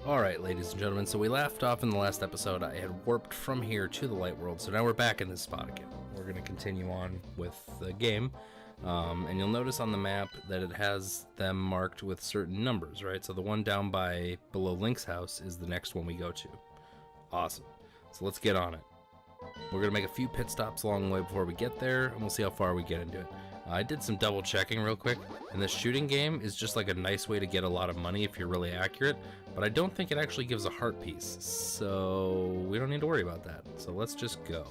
Alright, ladies and gentlemen, so we left off in the last episode. I had warped from here to the light world, so now we're back in this spot again. We're going to continue on with the game, and you'll notice on the map that it has them marked with certain numbers, right? So the one down by below Link's house is the next one we go to. Awesome. So let's get on it. We're going to make a few pit stops along the way before we get there, and we'll see how far we get into it. I did some double checking real quick, and this shooting game is just like a nice way to get a lot of money if you're really accurate, but I don't think it actually gives a heart piece, so we don't need to worry about that. So let's just go.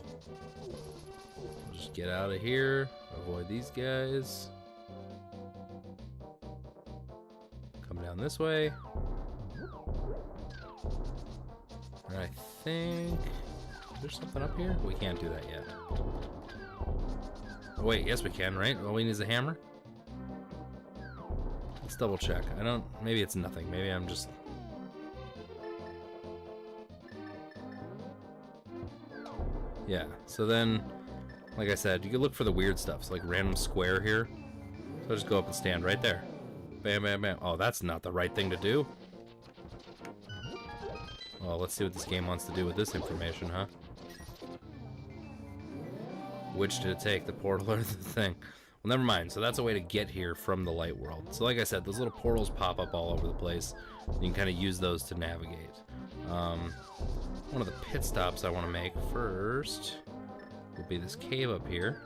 We'll just get out of here, avoid these guys. Come down this way. And I think there's something up here? We can't do that yet. Oh, wait, yes we can, right? All we need is a hammer? Let's double check. Maybe it's nothing. Maybe I'm just... Yeah, so then, like I said, you can look for the weird stuff. So like random square here. So I'll just go up and stand right there. Bam, bam, bam. Oh, that's not the right thing to do. Well, let's see what this game wants to do with this information, huh? Which did it take, the portal or the thing? Well, never mind. So that's a way to get here from the light world. So like I said, those little portals pop up all over the place. You can kind of use those to navigate. One of the pit stops I want to make first will be this cave up here.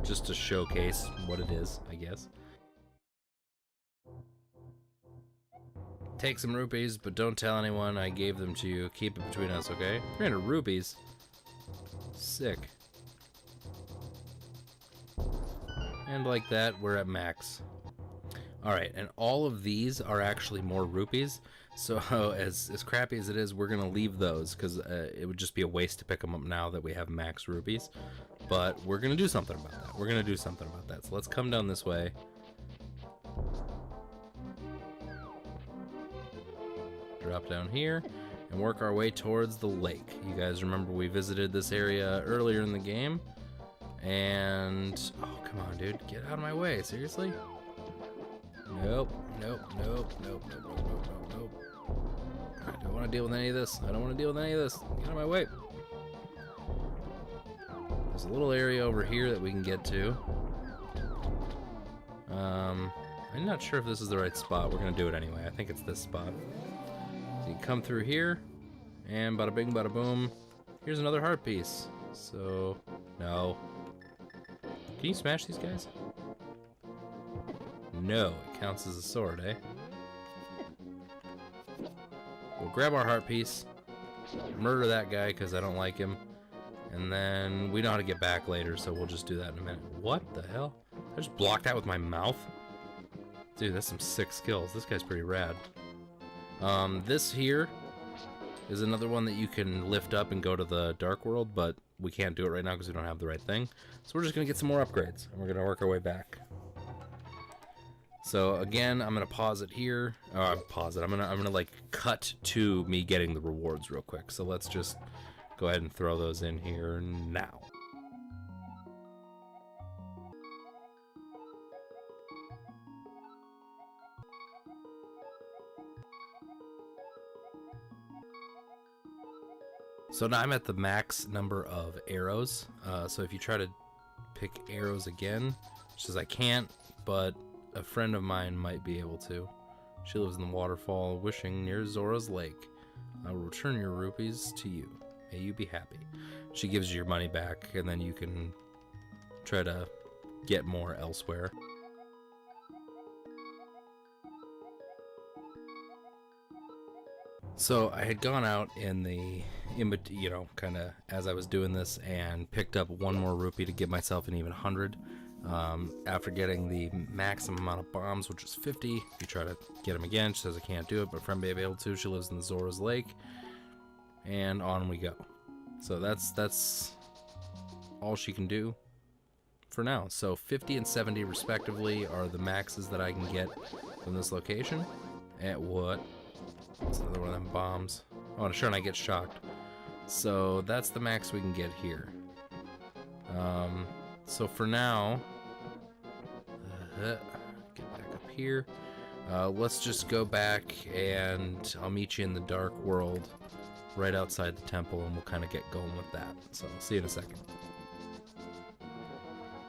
Just to showcase what it is, I guess. Take some rupees, but don't tell anyone I gave them to you. Keep it between us, okay? 300 rupees? Sick. And like that, we're at max. Alright, and all of these are actually more rupees. So as crappy as it is, we're going to leave those because it would just be a waste to pick them up now that we have max rupees. But we're going to do something about that. We're going to do something about that. So let's come down this way. Drop down here and work our way towards the lake. You guys remember we visited this area earlier in the game. And... oh, come on, dude. Get out of my way. Seriously? Nope. Nope. Nope. Nope. Nope. Nope. Nope. Nope. Nope. I don't want to deal with any of this. I don't want to deal with any of this. Get out of my way. There's a little area over here that we can get to. I'm not sure if this is the right spot. We're going to do it anyway. I think it's this spot. So you come through here, and bada bing, bada boom. Here's another heart piece. So, no. Can you smash these guys? No, it counts as a sword, eh? We'll grab our heart piece, murder that guy because I don't like him, and then we know how to get back later, so we'll just do that in a minute. What the hell? I just blocked that with my mouth? Dude, that's some sick skills. This guy's pretty rad. This here is another one that you can lift up and go to the dark world, but we can't do it right now because we don't have the right thing. So we're just going to get some more upgrades, and we're going to work our way back. So again, I'm going to pause it here. Pause it. I'm gonna like cut to me getting the rewards real quick. So let's just go ahead and throw those in here now. So now I'm at the max number of arrows. So if you try to pick arrows again, she says I can't, but a friend of mine might be able to. She lives in the waterfall wishing near Zora's lake. I will return your rupees to you. May you be happy. She gives you your money back, and then you can try to get more elsewhere. So I had gone out in the, kind of as I was doing this, and picked up one more rupee to give myself an even 100. After getting the maximum amount of bombs, which is 50, you try to get them again. She says I can't do it, but friend may be able to. She lives in the Zora's lake, and on we go. So that's all she can do for now. So 50 and 70 respectively are the maxes that I can get from this location. And what? That's another one of them bombs. Oh, and sure, and I get shocked. So that's the max we can get here. So for now, get back up here. Let's just go back and I'll meet you in the dark world right outside the temple, and we'll kind of get going with that. So I'll see you in a second.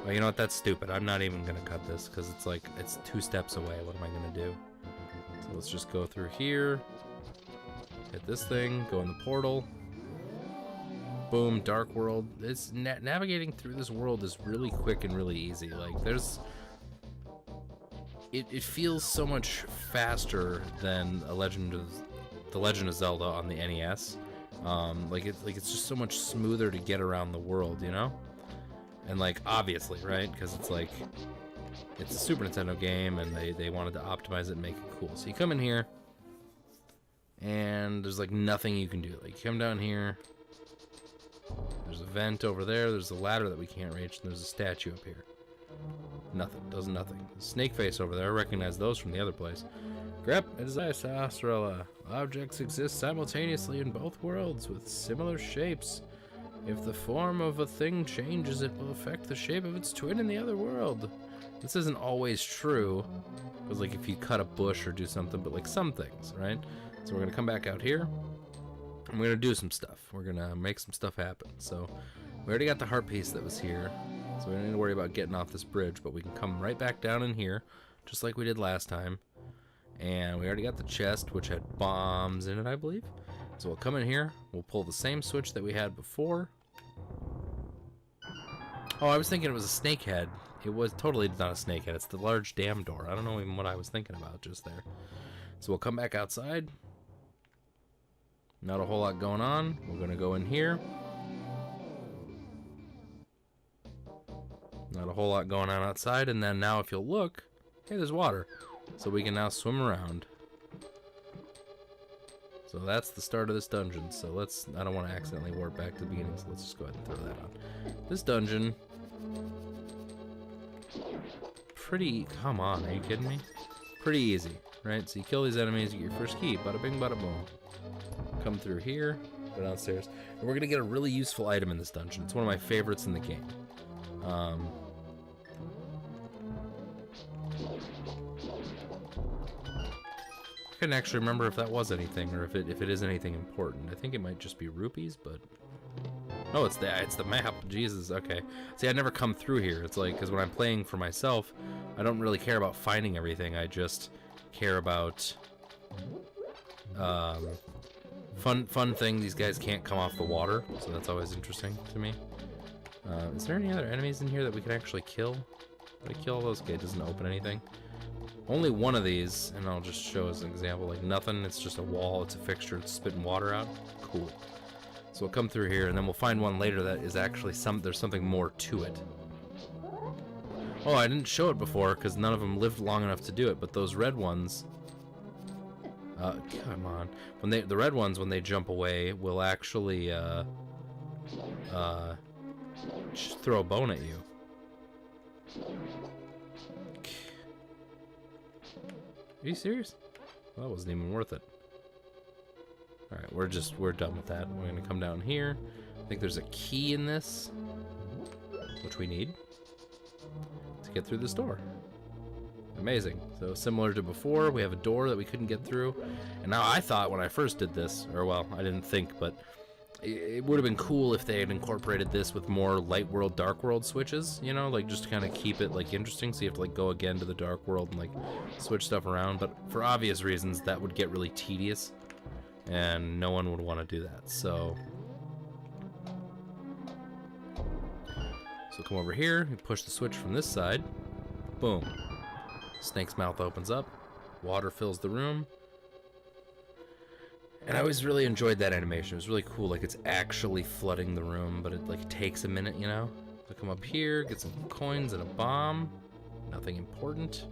Well, you know what? That's stupid. I'm not even going to cut this because it's like, it's 2 steps away. What am I going to do? So let's just go through here. Hit this thing. Go in the portal. Boom. Dark world. It's navigating through this world is really quick and really easy. Like, there's... It feels so much faster than The Legend of Zelda on the NES. It's just so much smoother to get around the world, you know? And like, obviously, right? Because it's like, it's a Super Nintendo game, and they wanted to optimize it and make it cool. So you come in here, and there's like nothing you can do. Like, you come down here, there's a vent over there, there's a ladder that we can't reach, and there's a statue up here. Nothing, does nothing. Snake face over there, I recognize those from the other place. Grep, it is I, Sastrella. Objects exist simultaneously in both worlds with similar shapes. If the form of a thing changes, it will affect the shape of its twin in the other world. This isn't always true, because like if you cut a bush or do something, but like some things, right? So we're gonna come back out here, and we're gonna do some stuff. We're gonna make some stuff happen. So we already got the heart piece that was here, so we don't need to worry about getting off this bridge, but we can come right back down in here, just like we did last time. And we already got the chest, which had bombs in it, I believe. So we'll come in here, we'll pull the same switch that we had before. Oh, I was thinking it was a snake head. It was totally not a snake head. It's the large dam door. I don't know even what I was thinking about just there. So we'll come back outside. Not a whole lot going on. We're going to go in here. Not a whole lot going on outside. And then now if you'll look, hey, there's water. So we can now swim around. So that's the start of this dungeon. So let's, I don't want to accidentally warp back to the beginning, so let's just go ahead and throw that on. This dungeon, pretty, come on, are you kidding me? Pretty easy, right? So you kill these enemies, you get your first key, bada bing, bada boom. Come through here, go downstairs, and we're gonna get a really useful item in this dungeon. It's one of my favorites in the game. I couldn't actually remember if that was anything or if it is anything important. I think it might just be rupees, but oh, it's the map. Jesus, okay. See, I never come through here. It's like, because when I'm playing for myself, I don't really care about finding everything. I just care about fun thing. These guys can't come off the water, so that's always interesting to me. Is there any other enemies in here that we can actually kill? Did I kill those? Okay, it doesn't open anything. Only one of these, and I'll just show as an example, like nothing, it's just a wall, it's a fixture, it's spitting water out. Cool. So we'll come through here, and then we'll find one later that is actually there's something more to it. Oh, I didn't show it before, because none of them lived long enough to do it, but those red ones, come on. The red ones, when they jump away, will actually, just throw a bone at you. Are you serious? Well, that wasn't even worth it. Alright, we're done with that. We're gonna come down here. I think there's a key in this, which we need to get through this door. Amazing. So similar to before, we have a door that we couldn't get through. And now I thought when I first did this, or well, I didn't think, but it would have been cool if they had incorporated this with more light world, dark world switches, you know, like just to kind of keep it like interesting, so you have to like go again to the dark world and like switch stuff around. But for obvious reasons, that would get really tedious, and no one would want to do that. So come over here, you push the switch from this side, boom, snake's mouth opens up, water fills the room. And I always really enjoyed that animation. It was really cool, like it's actually flooding the room, but it like takes a minute, you know? So come up here, get some coins and a bomb. Nothing important.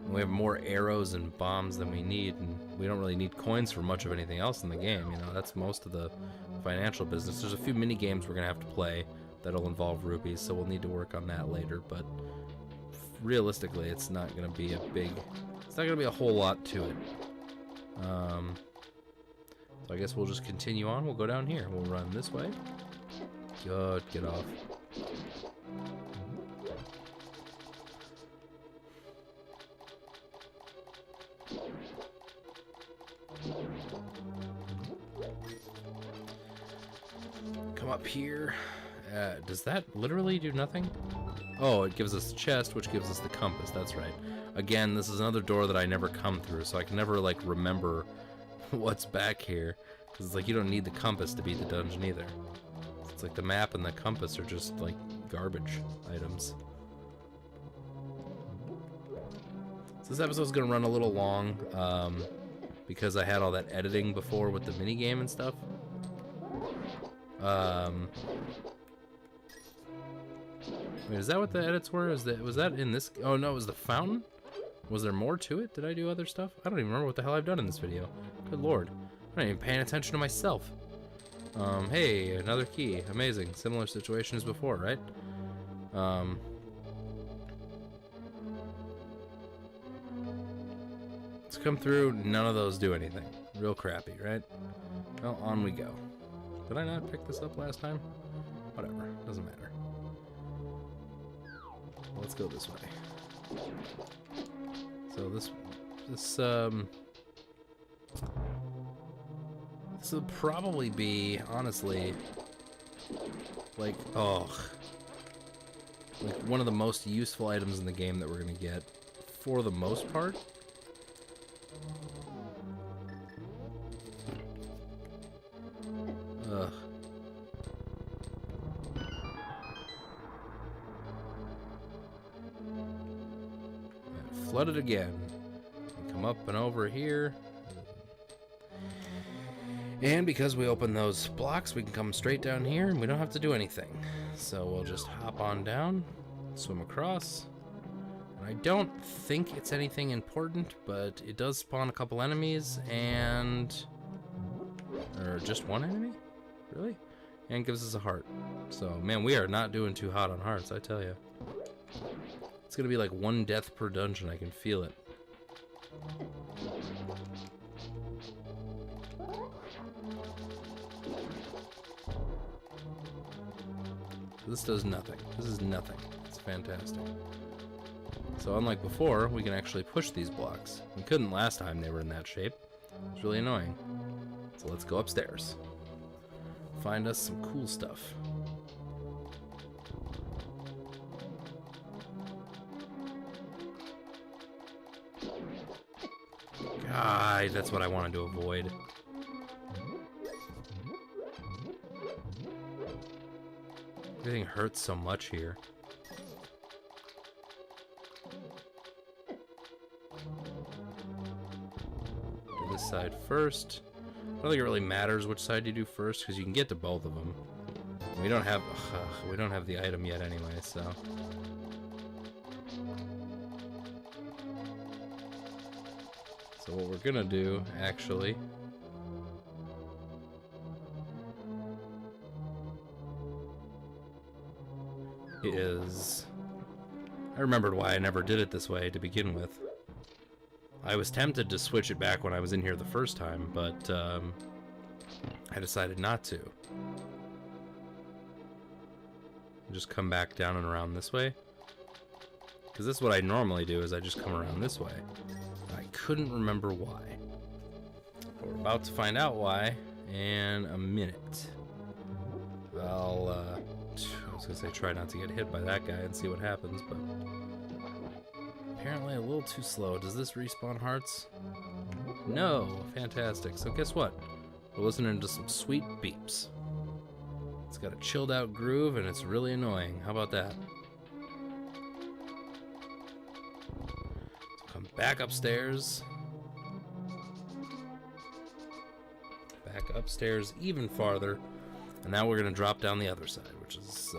And we have more arrows and bombs than we need, and we don't really need coins for much of anything else in the game, you know? That's most of the financial business. There's a few mini games we're gonna have to play that'll involve rupees, so we'll need to work on that later, but realistically, it's not gonna be a whole lot to it. So I guess we'll just continue on. We'll go down here. We'll run this way. Good, get off. here. Does that literally do nothing? Oh, it gives us the chest, which gives us the compass. That's right. Again, this is another door that I never come through, so I can never, like, remember what's back here. Because it's like you don't need the compass to beat the dungeon either. It's like the map and the compass are just, like, garbage items. So this episode's gonna run a little long, because I had all that editing before with the minigame and stuff. Wait, is that what the edits were? Was that in this? Oh no, it was the fountain? Was there more to it? Did I do other stuff? I don't even remember what the hell I've done in this video. Good lord. I'm not even paying attention to myself. Hey, another key. Amazing. Similar situation as before, right? Let's come through. None of those do anything. Real crappy, right? Well, on we go. Did I not pick this up last time? Whatever. Doesn't matter. Let's go this way. So this will probably be, honestly, like, like one of the most useful items in the game that we're gonna get for the most part. Ugh. Flooded again. Come up and over here. And because we open those blocks, we can come straight down here and we don't have to do anything. So we'll just hop on down, swim across. And I don't think it's anything important, but it does spawn a couple enemies and... or just one enemy? Really? And gives us a heart. So, man, we are not doing too hot on hearts, I tell you. It's gonna be like one death per dungeon, I can feel it. This does nothing. This is nothing. It's fantastic. So unlike before, we can actually push these blocks. We couldn't last time they were in that shape. It's really annoying. So let's go upstairs. Find us some cool stuff. God, that's what I wanted to avoid. Everything hurts so much here. Do this side first. I don't think it really matters which side you do first because you can get to both of them. We don't have the item yet anyway, so. So what we're gonna do, actually, is... I remembered why I never did it this way to begin with. I was tempted to switch it back when I was in here the first time, but I decided not to. Just come back down and around this way. Because this is what I normally do, is I just come around this way. I couldn't remember why. But we're about to find out why in a minute. I was gonna say try not to get hit by that guy and see what happens, but apparently a little too slow. Does this respawn hearts? No. Fantastic. So guess what? We're listening to some sweet beeps. It's got a chilled out groove and it's really annoying. How about that? So come back upstairs. Back upstairs even farther. And now we're gonna drop down the other side, which is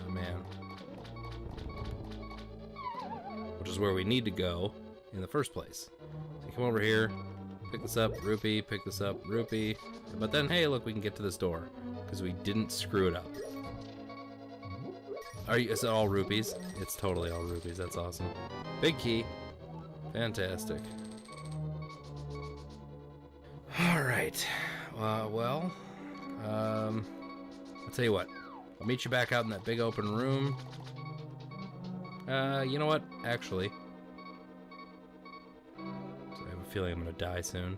man. Which is where we need to go in the first place. So you come over here, pick this up, rupee, pick this up, rupee. But then, hey, look, we can get to this door because we didn't screw it up. Is it all rupees? It's totally all rupees. That's awesome. Big key. Fantastic. All right. Well, I'll tell you what. I'll meet you back out in that big open room. You know what? Actually, I have a feeling I'm gonna die soon.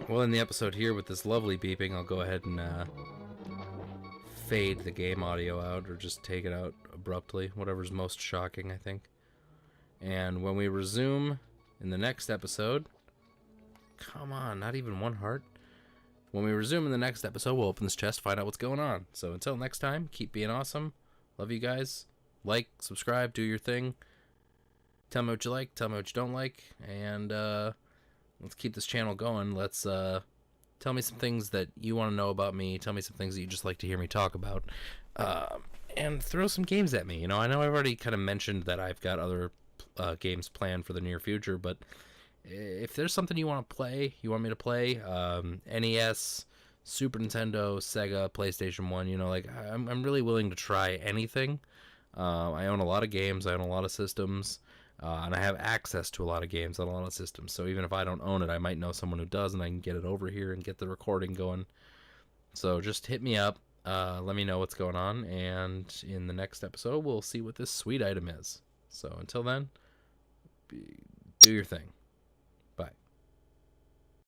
Well, in the episode here with this lovely beeping, I'll go ahead and fade the game audio out, or just take it out abruptly, whatever's most shocking, I think. And when we resume in the next episode, come on, not even one heart. When we resume in the next episode, we'll open this chest, find out what's going on. So until next time, keep being awesome. Love you guys. Like, subscribe, do your thing. Tell me what you like, tell me what you don't like, and let's keep this channel going. Let's tell me some things that you want to know about me. Tell me some things that you just like to hear me talk about, and throw some games at me. You know, I know I've already kind of mentioned that I've got other games planned for the near future, but if there's something you want to play, you want me to play, NES, Super Nintendo, Sega, PlayStation 1, you know, like, I'm really willing to try anything. I own a lot of games, I own a lot of systems, and I have access to a lot of games on a lot of systems. So even if I don't own it, I might know someone who does, and I can get it over here and get the recording going. So just hit me up, let me know what's going on, and in the next episode, we'll see what this sweet item is. So until then, do your thing.